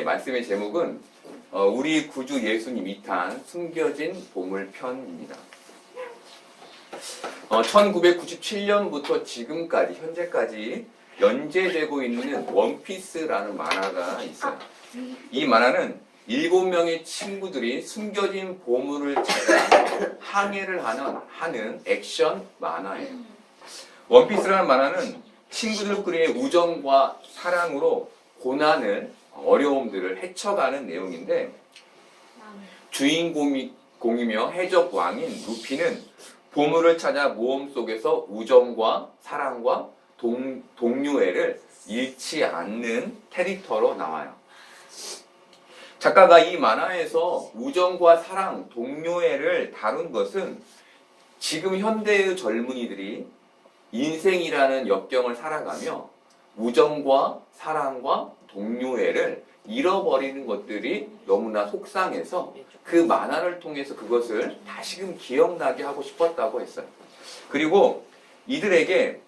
말씀의 제목은 우리 구주 예수님 2탄 숨겨진 보물편입니다. 1997년부터 지금까지 현재까지 연재되고 있는 원피스라는 만화가 있어요. 이 만화는 7명의 친구들이 숨겨진 보물을 찾아 항해를 하는 액션 만화예요. 원피스라는 만화는 친구들끼리의 우정과 사랑으로 고난을, 어려움들을 헤쳐가는 내용인데, 주인공이며 해적 왕인 루피는 보물을 찾아 모험 속에서 우정과 사랑과 동료애를 잃지 않는 캐릭터로 나와요. 작가가 이 만화에서 우정과 사랑, 동료애를 다룬 것은 지금 현대의 젊은이들이 인생이라는 역경을 살아가며 우정과 사랑과 동료애를 잃어버리는 것들이 너무나 속상해서 그 만화를 통해서 그것을 다시금 기억나게 하고 싶었다고 했어요. 그리고 이들에게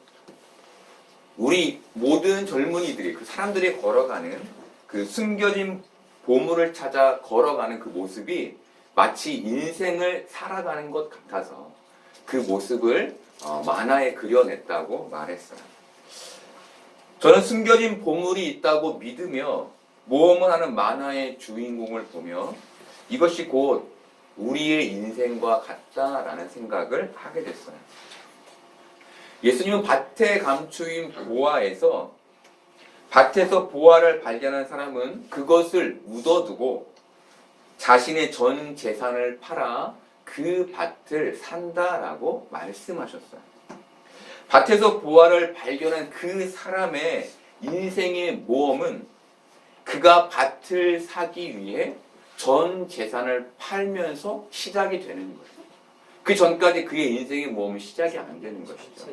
우리 모든 젊은이들이, 그 사람들이 걸어가는 그 숨겨진 보물을 찾아 걸어가는 그 모습이 마치 인생을 살아가는 것 같아서 그 모습을 만화에 그려냈다고 말했어요. 저는 숨겨진 보물이 있다고 믿으며 모험을 하는 만화의 주인공을 보며 이것이 곧 우리의 인생과 같다라는 생각을 하게 됐어요. 예수님은 밭에 감추인 보화에서 밭에서 보화를 발견한 사람은 그것을 묻어두고 자신의 전 재산을 팔아 그 밭을 산다라고 말씀하셨어요. 밭에서 보화를 발견한 그 사람의 인생의 모험은 그가 밭을 사기 위해 전 재산을 팔면서 시작이 되는 거예요. 그 전까지 그의 인생의 모험은 시작이 안 되는 것이죠.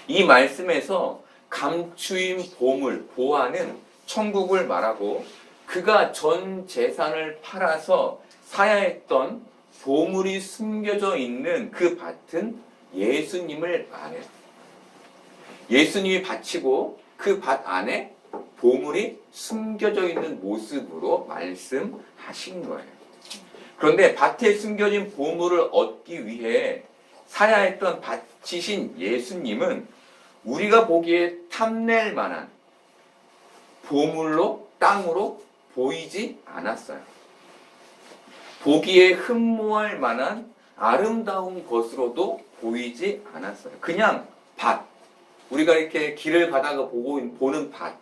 이 말씀에서 감추인 보물, 보화는 천국을 말하고 그가 전 재산을 팔아서 사야 했던 보물이 숨겨져 있는 그 밭은 예수님을 말해요. 예수님이 밭이고 그 밭 안에 보물이 숨겨져 있는 모습으로 말씀하신 거예요. 그런데 밭에 숨겨진 보물을 얻기 위해 사야 했던 밭이신 예수님은 우리가 보기에 탐낼 만한 보물로, 땅으로 보이지 않았어요. 보기에 흠모할 만한 아름다운 것으로도 보이지 않았어요. 그냥 밭. 우리가 이렇게 길을 가다가 보는 밭.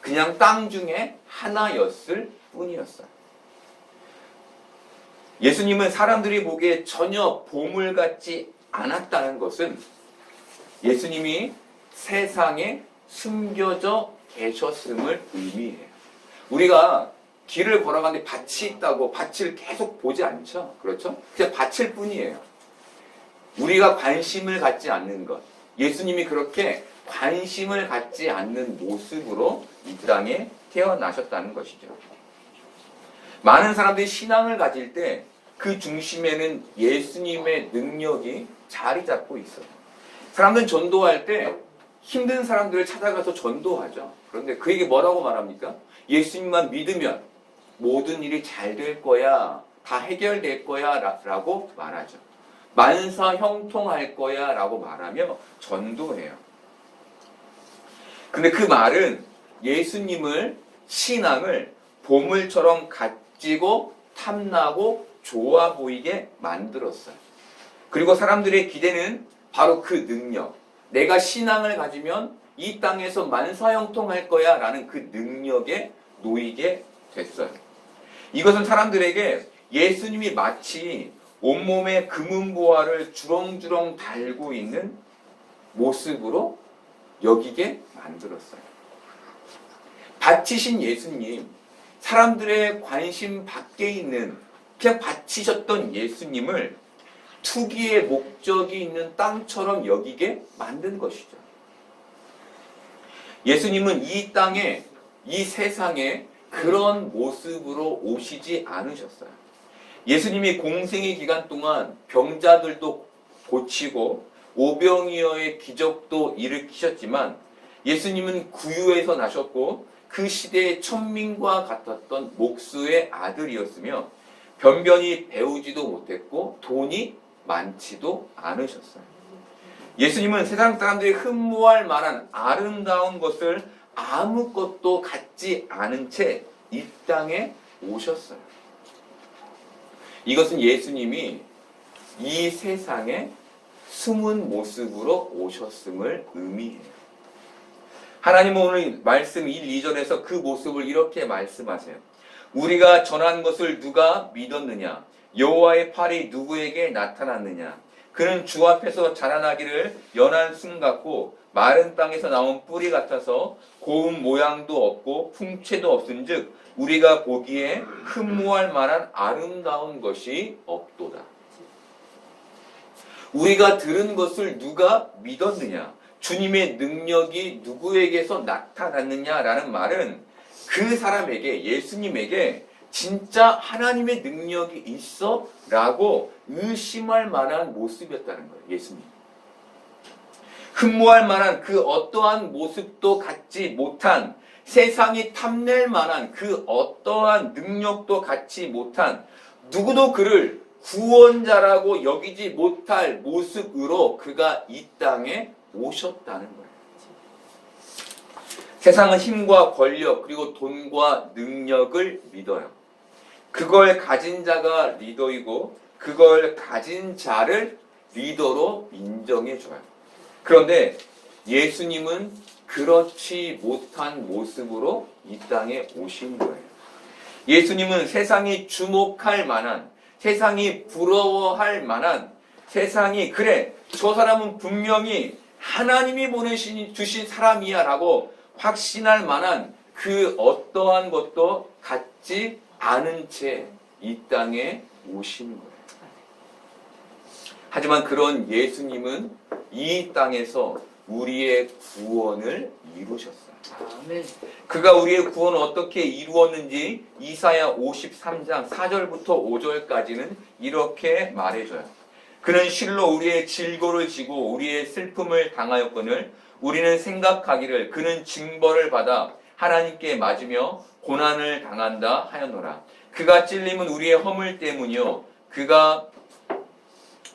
그냥 땅 중에 하나였을 뿐이었어요. 예수님은 사람들이 보기에 전혀 보물 같지 않았다는 것은 예수님이 세상에 숨겨져 계셨음을 의미해요. 우리가 길을 걸어가는데 밭이 있다고 밭을 계속 보지 않죠? 그렇죠? 그냥 밭일 뿐이에요. 우리가 관심을 갖지 않는 것. 예수님이 그렇게 관심을 갖지 않는 모습으로 이 땅에 태어나셨다는 것이죠. 많은 사람들이 신앙을 가질 때 그 중심에는 예수님의 능력이 자리 잡고 있어요. 사람들은 전도할 때 힘든 사람들을 찾아가서 전도하죠. 그런데 그에게 뭐라고 말합니까? 예수님만 믿으면 모든 일이 잘 될 거야, 다 해결될 거야 라고 말하죠. 만사 형통할 거야 라고 말하며 전도해요. 근데 그 말은 예수님을, 신앙을 보물처럼 가지고 탐나고 좋아 보이게 만들었어요. 그리고 사람들의 기대는 바로 그 능력, 내가 신앙을 가지면 이 땅에서 만사형통할 거야 라는 그 능력에 놓이게 됐어요. 이것은 사람들에게 예수님이 마치 온몸에 금은보화를 주렁주렁 달고 있는 모습으로 여기게 만들었어요. 밭이신 예수님, 사람들의 관심 밖에 있는 그냥 밭이셨던 예수님을 투기의 목적이 있는 땅처럼 여기게 만든 것이죠. 예수님은 이 땅에, 이 세상에 그런 모습으로 오시지 않으셨어요. 예수님이 공생의 기간 동안 병자들도 고치고 오병이어의 기적도 일으키셨지만 예수님은 구유에서 나셨고 그 시대의 천민과 같았던 목수의 아들이었으며 변변히 배우지도 못했고 돈이 많지도 않으셨어요. 예수님은 세상 사람들이 흠모할 만한 아름다운 것을 아무것도 갖지 않은 채 이 땅에 오셨어요. 이것은 예수님이 이 세상에 숨은 모습으로 오셨음을 의미해요. 하나님은 오늘 말씀 1, 2절에서 그 모습을 이렇게 말씀하세요. 우리가 전한 것을 누가 믿었느냐? 여호와의 팔이 누구에게 나타났느냐? 그는 주 앞에서 자라나기를 연한 순 같고 마른 땅에서 나온 뿌리 같아서 고운 모양도 없고 풍채도 없은즉 우리가 보기에 흠모할 만한 아름다운 것이 없도다. 우리가 들은 것을 누가 믿었느냐? 주님의 능력이 누구에게서 나타났느냐라는 말은 그 사람에게, 예수님에게 진짜 하나님의 능력이 있어? 라고 의심할 만한 모습이었다는 거예요. 예수님. 흠모할 만한 그 어떠한 모습도 갖지 못한, 세상이 탐낼 만한 그 어떠한 능력도 갖지 못한, 누구도 그를 구원자라고 여기지 못할 모습으로 그가 이 땅에 오셨다는 거예요. 세상은 힘과 권력 그리고 돈과 능력을 믿어요. 그걸 가진 자가 리더이고 그걸 가진 자를 리더로 인정해줘요. 그런데 예수님은 그렇지 못한 모습으로 이 땅에 오신 거예요. 예수님은 세상이 주목할 만한, 세상이 부러워할 만한, 세상이 그래 저 사람은 분명히 하나님이 주신 사람이야 라고 확신할 만한 그 어떠한 것도 갖지 않은 채 이 땅에 오신 거예요. 하지만 그런 예수님은 이 땅에서 우리의 구원을 이루셨어요. 아멘. 그가 우리의 구원을 어떻게 이루었는지 이사야 53장 4절부터 5절까지는 이렇게 말해줘요. 그는 실로 우리의 질고를 지고 우리의 슬픔을 당하였거늘 우리는 생각하기를 그는 징벌을 받아 하나님께 맞으며 고난을 당한다 하였노라. 그가 찔림은 우리의 허물 때문이요 그가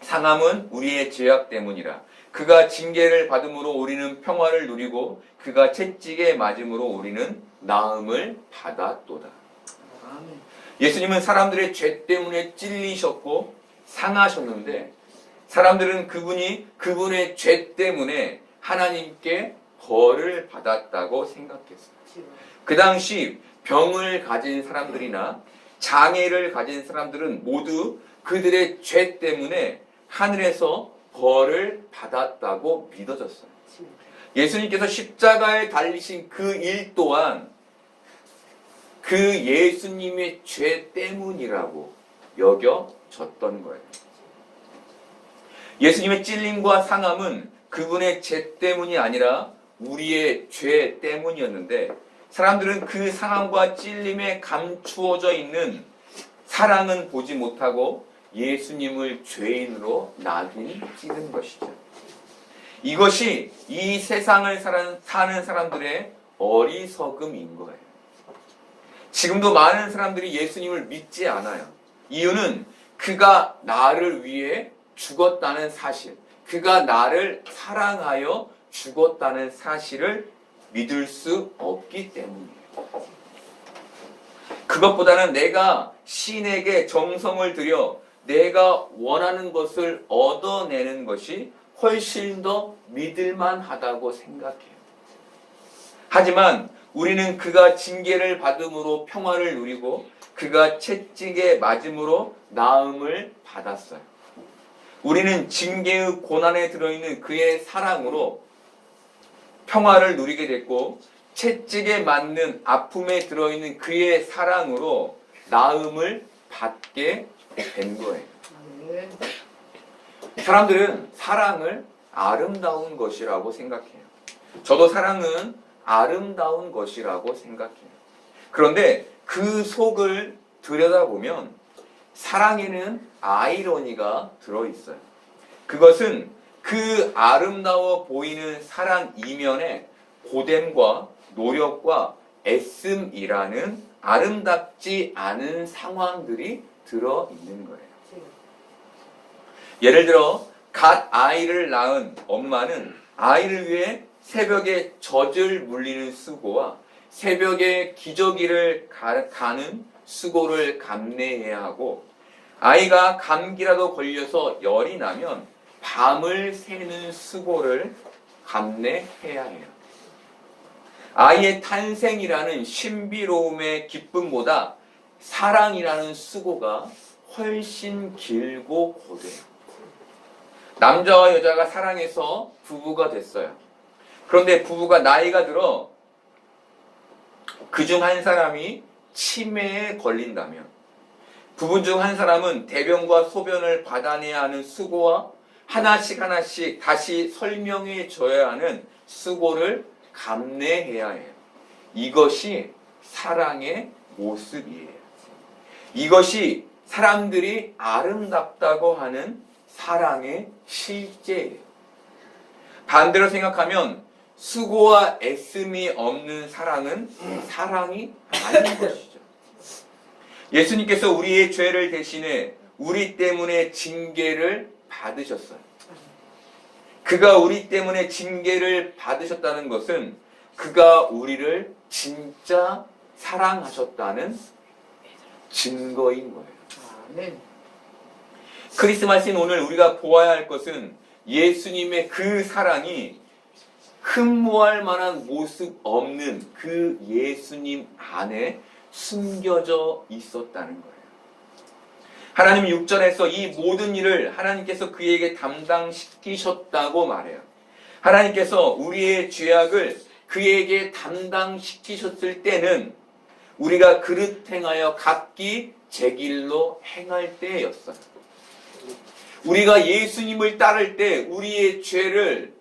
상함은 우리의 죄악 때문이라. 그가 징계를 받음으로 우리는 평화를 누리고 그가 채찍에 맞음으로 우리는 나음을 받았도다. 아멘. 예수님은 사람들의 죄 때문에 찔리셨고 상하셨는데 사람들은 그분의 죄 때문에 하나님께 벌을 받았다고 생각했어요. 그 당시 병을 가진 사람들이나 장애를 가진 사람들은 모두 그들의 죄 때문에 하늘에서 벌을 받았다고 믿어졌어요. 예수님께서 십자가에 달리신 그 일 또한 그 예수님의 죄 때문이라고 여겨졌던 거예요. 예수님의 찔림과 상함은 그분의 죄 때문이 아니라 우리의 죄 때문이었는데 사람들은 그 상함과 찔림에 감추어져 있는 사랑은 보지 못하고 예수님을 죄인으로 낙인 찍은 것이죠. 이것이 이 세상을 사는 사람들의 어리석음인 거예요. 지금도 많은 사람들이 예수님을 믿지 않아요. 이유는 그가 나를 위해 죽었다는 사실, 그가 나를 사랑하여 죽었다는 사실을 믿을 수 없기 때문이에요. 그것보다는 내가 신에게 정성을 들여 내가 원하는 것을 얻어내는 것이 훨씬 더 믿을만하다고 생각해요. 하지만 우리는 그가 징계를 받음으로 평화를 누리고 그가 채찍에 맞음으로 나음을 받았어요. 우리는 징계의 고난에 들어있는 그의 사랑으로 평화를 누리게 됐고 채찍에 맞는 아픔에 들어있는 그의 사랑으로 나음을 받게 된 거예요. 사람들은 사랑을 아름다운 것이라고 생각해요. 저도 사랑은 아름다운 것이라고 생각해요. 그런데 그 속을 들여다보면 사랑에는 아이러니가 들어있어요. 그것은 그 아름다워 보이는 사랑 이면에 고됨과 노력과 애씀이라는 아름답지 않은 상황들이 들어있는 거예요. 예를 들어 갓 아이를 낳은 엄마는 아이를 위해 새벽에 젖을 물리는 수고와 새벽에 기저귀를 가는 수고를 감내해야 하고, 아이가 감기라도 걸려서 열이 나면 밤을 새는 수고를 감내해야 해요. 아이의 탄생이라는 신비로움의 기쁨보다 사랑이라는 수고가 훨씬 길고 고돼요. 남자와 여자가 사랑해서 부부가 됐어요. 그런데 부부가 나이가 들어 그중 한 사람이 치매에 걸린다면, 부부 중 한 사람은 대변과 소변을 받아내야 하는 수고와 하나씩 다시 설명해 줘야 하는 수고를 감내해야 해요. 이것이 사랑의 모습이에요. 이것이 사람들이 아름답다고 하는 사랑의 실제예요. 반대로 생각하면 수고와 애씀이 없는 사랑은 사랑이 아닌 것이죠. 예수님께서 우리의 죄를 대신해 우리 때문에 징계를 받으셨어요. 그가 우리 때문에 징계를 받으셨다는 것은 그가 우리를 진짜 사랑하셨다는 증거인 거예요. 크리스마스인 오늘 우리가 보아야 할 것은 예수님의 그 사랑이 흠모할 만한 모습 없는 그 예수님 안에 숨겨져 있었다는 거예요. 하나님 6절에서 이 모든 일을 하나님께서 그에게 담당시키셨다고 말해요. 하나님께서 우리의 죄악을 그에게 담당시키셨을 때는 우리가 그릇 행하여 각기 제 길로 행할 때였어요. 우리가 예수님을 따를 때 우리의 죄를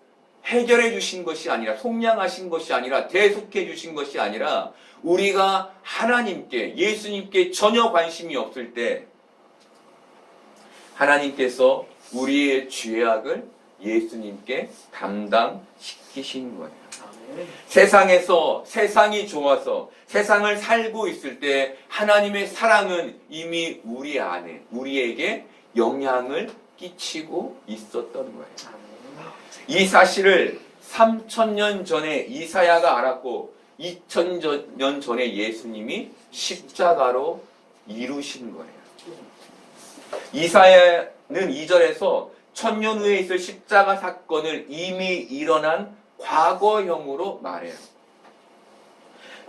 해결해 주신 것이 아니라, 속량하신 것이 아니라, 대속해 주신 것이 아니라, 우리가 하나님께, 예수님께 전혀 관심이 없을 때 하나님께서 우리의 죄악을 예수님께 담당시키신 거예요. 세상에서, 세상이 좋아서 세상을 살고 있을 때 하나님의 사랑은 이미 우리 안에, 우리에게 영향을 끼치고 있었던 거예요. 이 사실을 3000년 전에 이사야가 알았고 2000년 전에 예수님이 십자가로 이루신 거예요. 이사야는 2절에서 1000년 후에 있을 십자가 사건을 이미 일어난 과거형으로 말해요.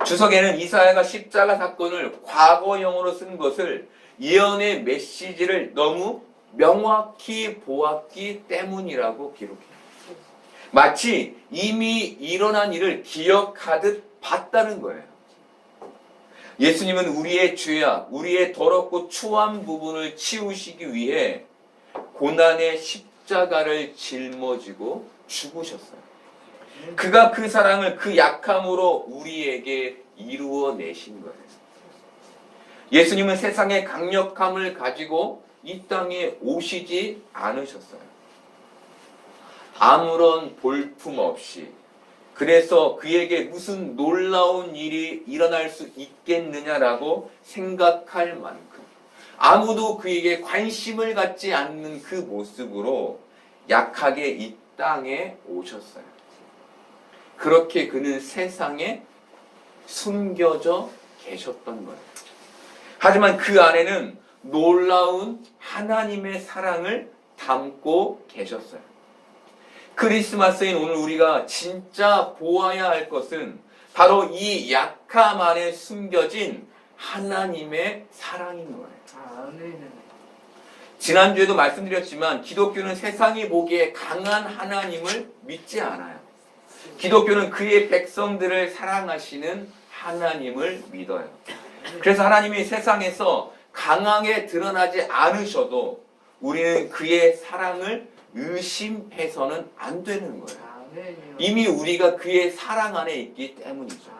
주석에는 이사야가 십자가 사건을 과거형으로 쓴 것을 예언의 메시지를 너무 명확히 보았기 때문이라고 기록해요. 마치 이미 일어난 일을 기억하듯 봤다는 거예요. 예수님은 우리의 죄악, 우리의 더럽고 추한 부분을 치우시기 위해 고난의 십자가를 짊어지고 죽으셨어요. 그가 그 사랑을 그 약함으로 우리에게 이루어내신 거예요. 예수님은 세상의 강력함을 가지고 이 땅에 오시지 않으셨어요. 아무런 볼품 없이. 그래서 그에게 무슨 놀라운 일이 일어날 수 있겠느냐라고 생각할 만큼 아무도 그에게 관심을 갖지 않는 그 모습으로 약하게 이 땅에 오셨어요. 그렇게 그는 세상에 숨겨져 계셨던 거예요. 하지만 그 안에는 놀라운 하나님의 사랑을 담고 계셨어요. 크리스마스인 오늘 우리가 진짜 보아야 할 것은 바로 이 약함 안에 숨겨진 하나님의 사랑인 거예요. 지난주에도 말씀드렸지만 기독교는 세상이 보기에 강한 하나님을 믿지 않아요. 기독교는 그의 백성들을 사랑하시는 하나님을 믿어요. 그래서 하나님이 세상에서 강하게 드러나지 않으셔도 우리는 그의 사랑을 의심해서는 안 되는 거예요. 이미 우리가 그의 사랑 안에 있기 때문이죠.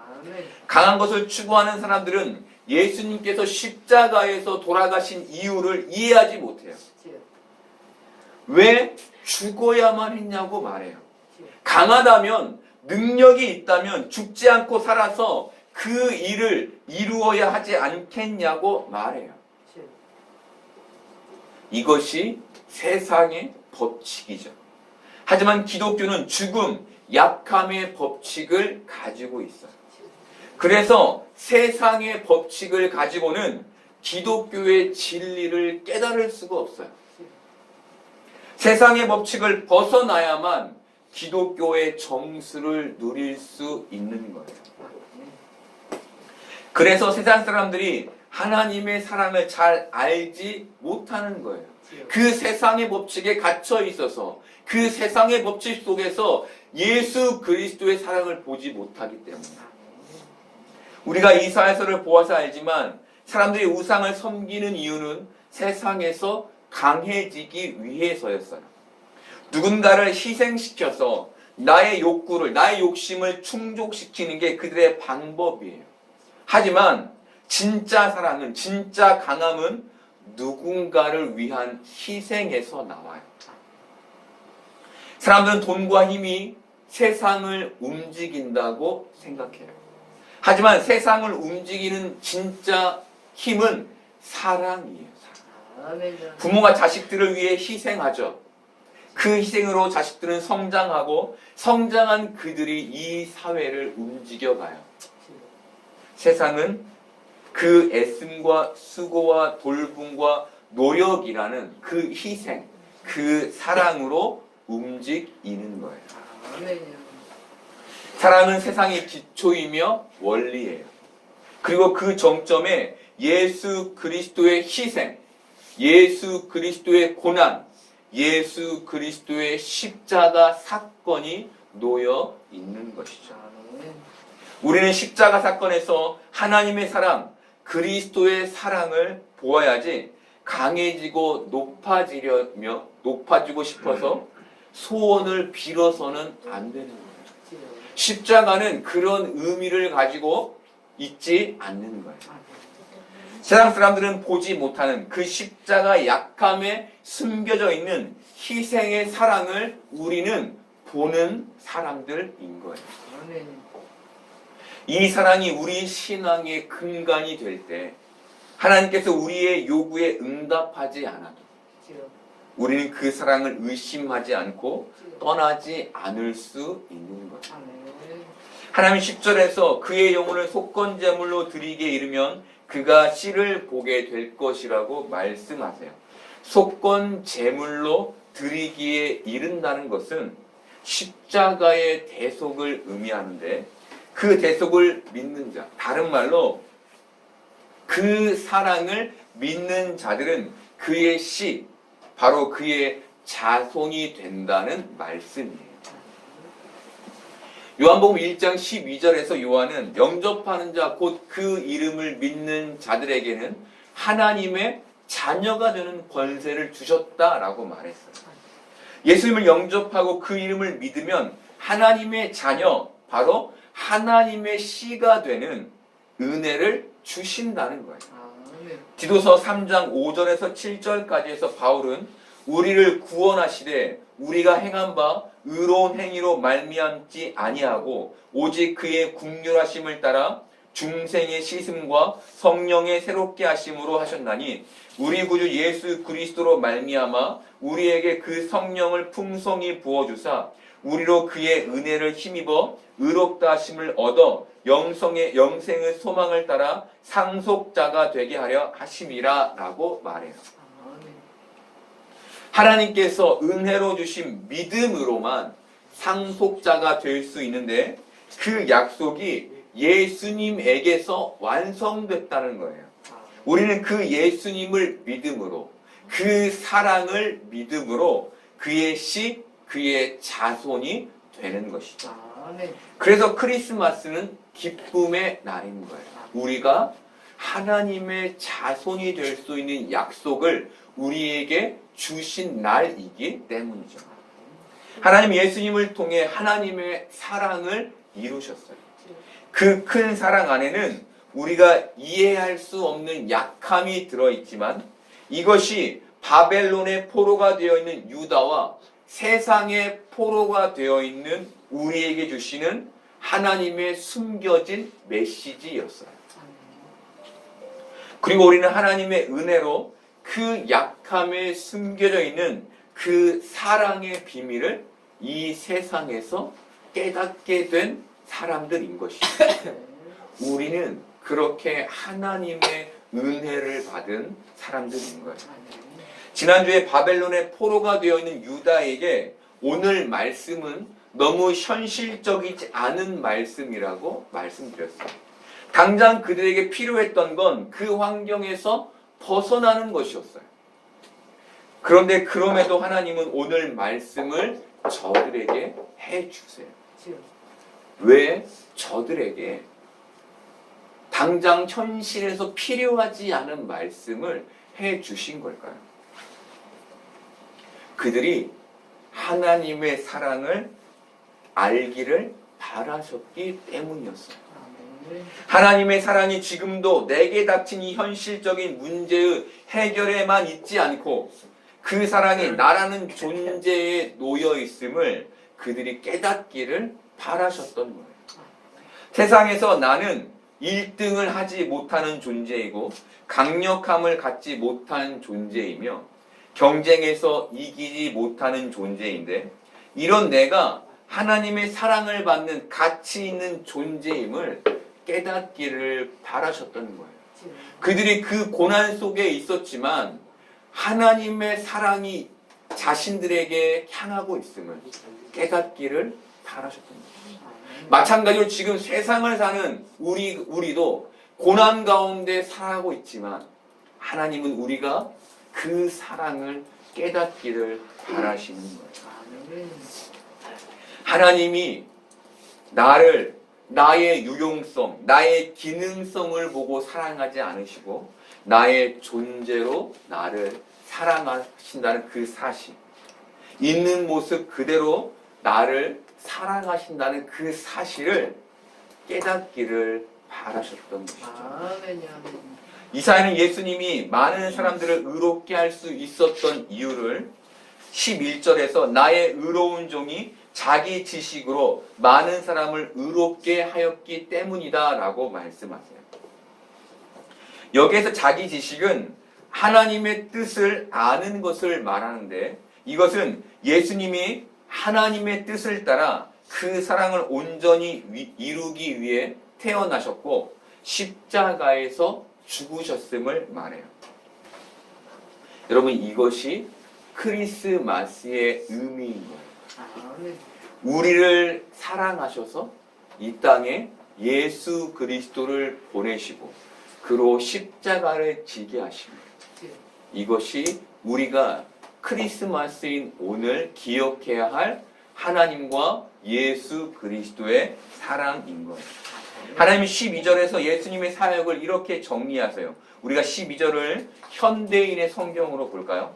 강한 것을 추구하는 사람들은 예수님께서 십자가에서 돌아가신 이유를 이해하지 못해요. 왜 죽어야만 했냐고 말해요. 강하다면, 능력이 있다면 죽지 않고 살아서 그 일을 이루어야 하지 않겠냐고 말해요. 이것이 세상의 법칙이죠. 하지만 기독교는 죽음, 약함의 법칙을 가지고 있어요. 그래서 세상의 법칙을 가지고는 기독교의 진리를 깨달을 수가 없어요. 세상의 법칙을 벗어나야만 기독교의 정수를 누릴 수 있는 거예요. 그래서 세상 사람들이 하나님의 사랑을 잘 알지 못하는 거예요. 그 세상의 법칙에 갇혀 있어서 그 세상의 법칙 속에서 예수 그리스도의 사랑을 보지 못하기 때문에 우리가 이사야서를 보아서 알지만 사람들이 우상을 섬기는 이유는 세상에서 강해지기 위해서였어요. 누군가를 희생시켜서 나의 욕구를, 나의 욕심을 충족시키는 게 그들의 방법이에요. 하지만 진짜 사랑은, 진짜 강함은 누군가를 위한 희생에서 나와요. 사람들은 돈과 힘이 세상을 움직인다고 생각해요. 하지만 세상을 움직이는 진짜 힘은 사랑이에요. 부모가 자식들을 위해 희생하죠. 그 희생으로 자식들은 성장하고 성장한 그들이 이 사회를 움직여가요. 세상은 그 애씀과 수고와 돌봄과 노력이라는 그 희생, 그 사랑으로 움직이는 거예요. 사랑은 세상의 기초이며 원리예요. 그리고 그 정점에 예수 그리스도의 희생, 예수 그리스도의 고난, 예수 그리스도의 십자가 사건이 놓여 있는 것이죠. 우리는 십자가 사건에서 하나님의 사랑, 그리스도의 사랑을 보아야지 강해지고 높아지고 싶어서 소원을 빌어서는 안 되는 거예요. 십자가는 그런 의미를 가지고 있지 않는 거예요. 세상 사람들은 보지 못하는 그 십자가 약함에 숨겨져 있는 희생의 사랑을 우리는 보는 사람들인 거예요. 이 사랑이 우리 신앙의 근간이 될 때 하나님께서 우리의 요구에 응답하지 않아도 우리는 그 사랑을 의심하지 않고 떠나지 않을 수 있는 거예요. 하나님 10절에서 그의 영혼을 속건제물로 드리게 이르면 그가 씨를 보게 될 것이라고 말씀하세요. 속건제물로 드리기에 이른다는 것은 십자가의 대속을 의미하는데 그 대속을 믿는 자, 다른 말로 그 사랑을 믿는 자들은 그의 씨, 바로 그의 자손이 된다는 말씀이에요. 요한복음 1장 12절에서 요한은 영접하는 자, 곧 그 이름을 믿는 자들에게는 하나님의 자녀가 되는 권세를 주셨다라고 말했어요. 예수님을 영접하고 그 이름을 믿으면 하나님의 자녀, 바로 하나님의 씨가 되는 은혜를 주신다는 거예요. 디도서 3장 5절에서 7절까지에서 바울은 우리를 구원하시되 우리가 행한 바 의로운 행위로 말미암지 아니하고 오직 그의 긍휼하심을 따라 중생의 씻음과 성령의 새롭게 하심으로 하셨나니 우리 구주 예수 그리스도로 말미암아 우리에게 그 성령을 풍성히 부어주사 우리로 그의 은혜를 힘입어 의롭다 하심을 얻어 영생의 소망을 따라 상속자가 되게 하려 하심이라 라고 말해요. 하나님께서 은혜로 주신 믿음으로만 상속자가 될 수 있는데 그 약속이 예수님에게서 완성됐다는 거예요. 우리는 그 예수님을 믿음으로, 그 사랑을 믿음으로 그의 씨, 그의 자손이 되는 것이죠. 그래서 크리스마스는 기쁨의 날인 거예요. 우리가 하나님의 자손이 될 수 있는 약속을 우리에게 주신 날이기 때문이죠. 하나님 예수님을 통해 하나님의 사랑을 이루셨어요. 그 큰 사랑 안에는 우리가 이해할 수 없는 약함이 들어있지만 이것이 바벨론의 포로가 되어 있는 유다와 세상의 포로가 되어 있는 우리에게 주시는 하나님의 숨겨진 메시지였어요. 그리고 우리는 하나님의 은혜로 그 약함에 숨겨져 있는 그 사랑의 비밀을 이 세상에서 깨닫게 된 사람들인 것입니다. 우리는 그렇게 하나님의 은혜를 받은 사람들인 거예요. 지난주에 바벨론의 포로가 되어 있는 유다에게 오늘 말씀은 너무 현실적이지 않은 말씀이라고 말씀드렸어요. 당장 그들에게 필요했던 건 그 환경에서 벗어나는 것이었어요. 그런데 그럼에도 하나님은 오늘 말씀을 저들에게 해주세요. 왜 저들에게 당장 현실에서 필요하지 않은 말씀을 해주신 걸까요? 그들이 하나님의 사랑을 알기를 바라셨기 때문이었어요. 하나님의 사랑이 지금도 내게 닥친 이 현실적인 문제의 해결에만 있지 않고 그 사랑이 나라는 존재에 놓여 있음을 그들이 깨닫기를 바라셨던 거예요. 세상에서 나는 1등을 하지 못하는 존재이고 강력함을 갖지 못한 존재이며 경쟁에서 이기지 못하는 존재인데 이런 내가 하나님의 사랑을 받는 가치 있는 존재임을 깨닫기를 바라셨던 거예요. 그들이 그 고난 속에 있었지만 하나님의 사랑이 자신들에게 향하고 있음을 깨닫기를 바라셨던 거예요. 마찬가지로 지금 세상을 사는 우리도 고난 가운데 살아가고 있지만 하나님은 우리가 그 사랑을 깨닫기를 바라시는 거예요. 하나님이 나의 유용성, 나의 기능성을 보고 사랑하지 않으시고 나의 존재로 나를 사랑하신다는 그 사실, 있는 모습 그대로 나를 사랑하신다는 그 사실을 깨닫기를 바라셨던 것이죠. 이사야는 예수님이 많은 사람들을 의롭게 할 수 있었던 이유를 11절에서 나의 의로운 종이 자기 지식으로 많은 사람을 의롭게 하였기 때문이다 라고 말씀하세요. 여기에서 자기 지식은 하나님의 뜻을 아는 것을 말하는데 이것은 예수님이 하나님의 뜻을 따라 그 사랑을 온전히 이루기 위해 태어나셨고 십자가에서 죽으셨음을 말해요. 여러분 이것이 크리스마스의 의미인 거예요. 우리를 사랑하셔서 이 땅에 예수 그리스도를 보내시고 그로 십자가를 지게 하신 거예요. 이것이 우리가 크리스마스인 오늘 기억해야 할 하나님과 예수 그리스도의 사랑인 거예요. 하나님이 12절에서 예수님의 사역을 이렇게 정리하세요. 우리가 12절을 현대인의 성경으로 볼까요?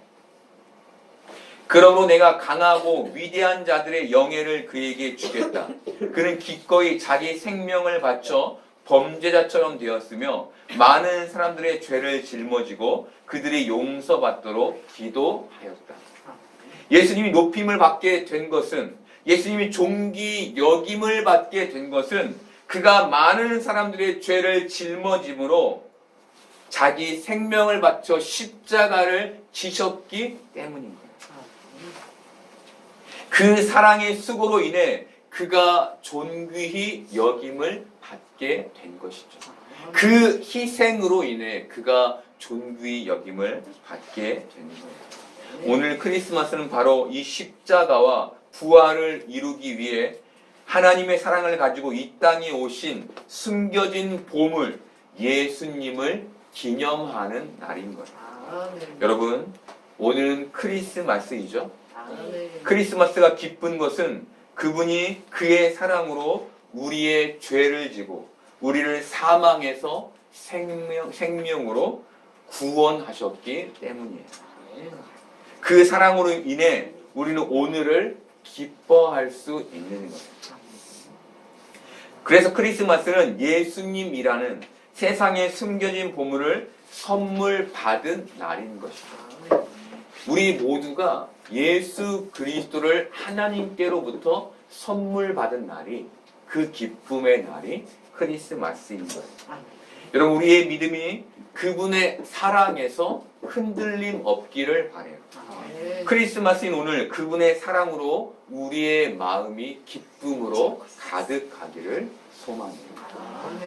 그러므로 내가 강하고 위대한 자들의 영예를 그에게 주겠다. 그는 기꺼이 자기 생명을 바쳐 범죄자처럼 되었으며 많은 사람들의 죄를 짊어지고 그들이 용서받도록 기도하였다. 예수님이 높임을 받게 된 것은 예수님이 존귀 여김을 받게 된 것은 그가 많은 사람들의 죄를 짊어짐으로 자기 생명을 바쳐 십자가를 지셨기 때문인 거예요. 그 사랑의 수고로 인해 그가 존귀히 여김을 받게 된 것이죠. 그 희생으로 인해 그가 존귀히 여김을 받게 된 거예요. 오늘 크리스마스는 바로 이 십자가와 부활을 이루기 위해 하나님의 사랑을 가지고 이 땅에 오신 숨겨진 보물 예수님을 기념하는 날인 거예요. 여러분 오늘은 크리스마스이죠. 크리스마스가 기쁜 것은 그분이 그의 사랑으로 우리의 죄를 지고 우리를 사망에서 생명으로 구원하셨기 때문이에요. 그 사랑으로 인해 우리는 오늘을 기뻐할 수 있는 거예요. 그래서 크리스마스는 예수님이라는 세상에 숨겨진 보물을 선물 받은 날인 것이죠. 우리 모두가 예수 그리스도를 하나님께로부터 선물 받은 날이 그 기쁨의 날이 크리스마스인 거예요. 여러분, 우리의 믿음이 그분의 사랑에서 흔들림 없기를 바래요. 크리스마스인 오늘 그분의 사랑으로 우리의 마음이 기쁨으로 가득하기를 소망해요.